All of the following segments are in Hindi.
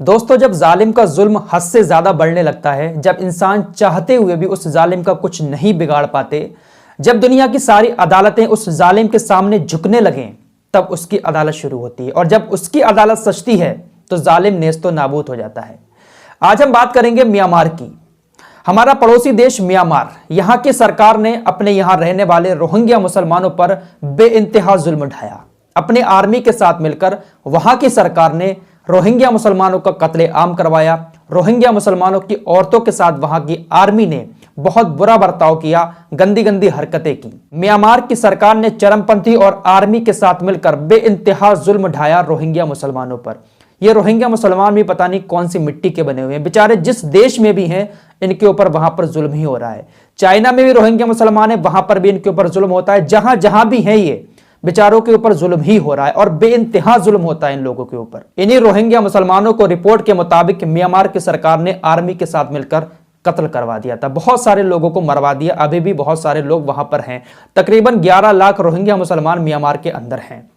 दोस्तों, जब जालिम का जुल्म हद से ज्यादा बढ़ने लगता है, जब इंसान चाहते हुए भी उस जालिम का कुछ नहीं बिगाड़ पाते, जब दुनिया की सारी अदालतें उस जालिम के सामने झुकने लगें, तब उसकी अदालत शुरू होती है। और जब उसकी अदालत सचती है तो जालिम नेस्तो नाबूद हो जाता है। आज हम बात करेंगे म्यांमार की। हमारा पड़ोसी देश म्यांमार, यहां की सरकार ने अपने यहां रहने वाले रोहिंग्या मुसलमानों पर बेइंतहा जुल्म ढाया। अपने आर्मी के साथ मिलकर वहां की सरकार ने रोहिंग्या मुसलमानों का कत्लेआम करवाया। रोहिंग्या मुसलमानों की औरतों के साथ वहां की आर्मी ने बहुत बुरा बर्ताव किया, गंदी गंदी हरकतें की। म्यांमार की सरकार ने चरमपंथी और आर्मी के साथ मिलकर बेइंतहा जुल्म ढाया रोहिंग्या मुसलमानों पर। ये रोहिंग्या मुसलमान भी पता नहीं कौन सी मिट्टी के बने हुए हैं, बेचारे जिस देश में भी हैं इनके ऊपर वहां पर जुल्म ही हो रहा है। चाइना में भी रोहिंग्या मुसलमान है, वहां पर भी इनके ऊपर जुल्म होता है। जहां जहां भी है ये बेचारों के ऊपर जुल्म ही हो रहा है और बेइंतहा जुल्म होता है इन लोगों के ऊपर। इन्हीं रोहिंग्या मुसलमानों को रिपोर्ट के मुताबिक म्यांमार की सरकार ने आर्मी के साथ मिलकर कत्ल करवा दिया था। बहुत सारे लोगों को मरवा दिया। अभी भी बहुत सारे लोग वहां पर हैं। तकरीबन 11 लाख रोहिंग्या मुसलमान म्यांमार के अंदर हैं।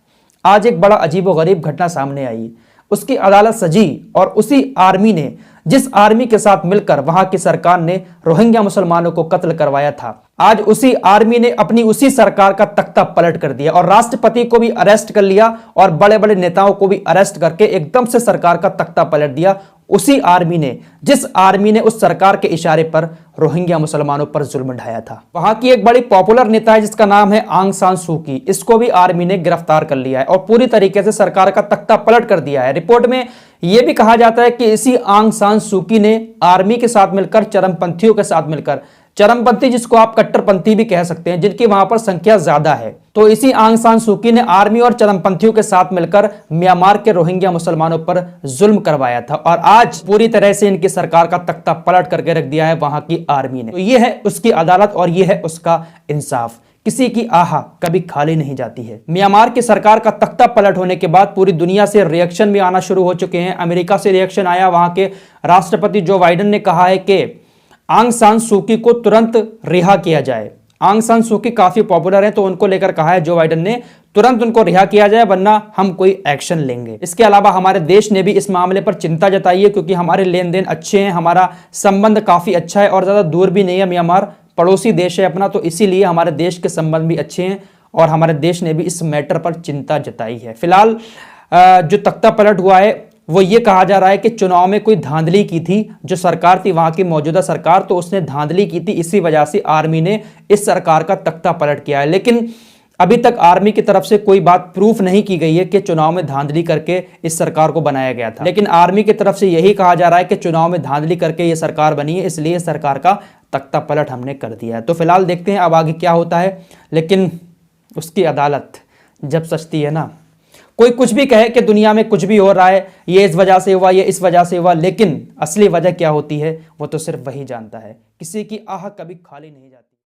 आज एक बड़ा अजीबोगरीब घटना सामने आई। उसकी अदालत सजी और उसी आर्मी ने, जिस आर्मी के साथ मिलकर वहां की सरकार ने रोहिंग्या मुसलमानों को कत्ल करवाया था, आज उसी आर्मी ने अपनी उसी सरकार का तख्ता पलट कर दिया और राष्ट्रपति को भी अरेस्ट कर लिया और बड़े बड़े नेताओं को भी अरेस्ट करके एकदम से सरकार का तख्ता पलट दिया। उसी आर्मी ने, जिस आर्मी ने उस सरकार के इशारे पर रोहिंग्या मुसलमानों पर जुल्म ढाया था। वहां की एक बड़ी पॉपुलर नेता है जिसका नाम है आंग सान सू की। इसको भी आर्मी ने गिरफ्तार कर लिया है और पूरी तरीके से सरकार का तख्ता पलट कर दिया है। रिपोर्ट में यह भी कहा जाता है कि इसी आंग सान सू की ने आर्मी के साथ मिलकर चरमपंथियों के साथ मिलकर, चरमपंथी जिसको आप कट्टरपंथी भी कह सकते हैं, जिनकी वहां पर संख्या ज्यादा है, तो इसी आंग सान सू की ने आर्मी और चरमपंथियों के साथ मिलकर म्यांमार के रोहिंग्या मुसलमानों पर जुल्म करवाया था। और आज पूरी तरह से इनकी सरकार का तख्ता पलट करके रख दिया है वहां की आर्मी ने। तो ये है उसकी अदालत और ये है उसका इंसाफ। किसी की आह कभी खाली नहीं जाती है। म्यांमार की सरकार का तख्ता पलट होने के बाद पूरी दुनिया से रिएक्शन भी आना शुरू हो चुके हैं। अमेरिका से रिएक्शन आया। वहां के राष्ट्रपति जो बाइडेन ने कहा है कि आंग सान सू की को तुरंत रिहा किया जाए। आंग सान सू की काफी पॉपुलर है, तो उनको लेकर कहा है जो बाइडेन ने तुरंत उनको रिहा किया जाए, वरना हम कोई एक्शन लेंगे। इसके अलावा हमारे देश ने भी इस मामले पर चिंता जताई है, क्योंकि हमारे लेन देन अच्छे हैं, हमारा संबंध काफी अच्छा है और ज्यादा दूर भी नहीं है। म्यांमार पड़ोसी देश है अपना, तो इसीलिए हमारे देश के संबंध भी अच्छे हैं और हमारे देश ने भी इस मैटर पर चिंता जताई है। फिलहाल जो तख्ता पलट हुआ है वो ये कहा जा रहा है कि चुनाव में कोई धांधली की थी। जो सरकार थी वहां की मौजूदा सरकार, तो उसने धांधली की थी, इसी वजह से आर्मी ने इस सरकार का तख्ता पलट किया है। लेकिन अभी तक आर्मी की तरफ से कोई बात प्रूफ नहीं की गई है कि चुनाव में धांधली करके इस सरकार को बनाया गया था। लेकिन आर्मी की तरफ से यही कहा जा रहा है कि चुनाव में धांधली करके ये सरकार बनी है, इसलिए सरकार का तख्ता पलट हमने कर दिया है। तो फिलहाल देखते हैं अब आगे क्या होता है। लेकिन उसकी अदालत जब सचती है ना, कोई कुछ भी कहे कि दुनिया में कुछ भी हो रहा है, ये इस वजह से हुआ, ये इस वजह से हुआ, लेकिन असली वजह क्या होती है वो तो सिर्फ वही जानता है। किसी की आह कभी खाली नहीं जाती।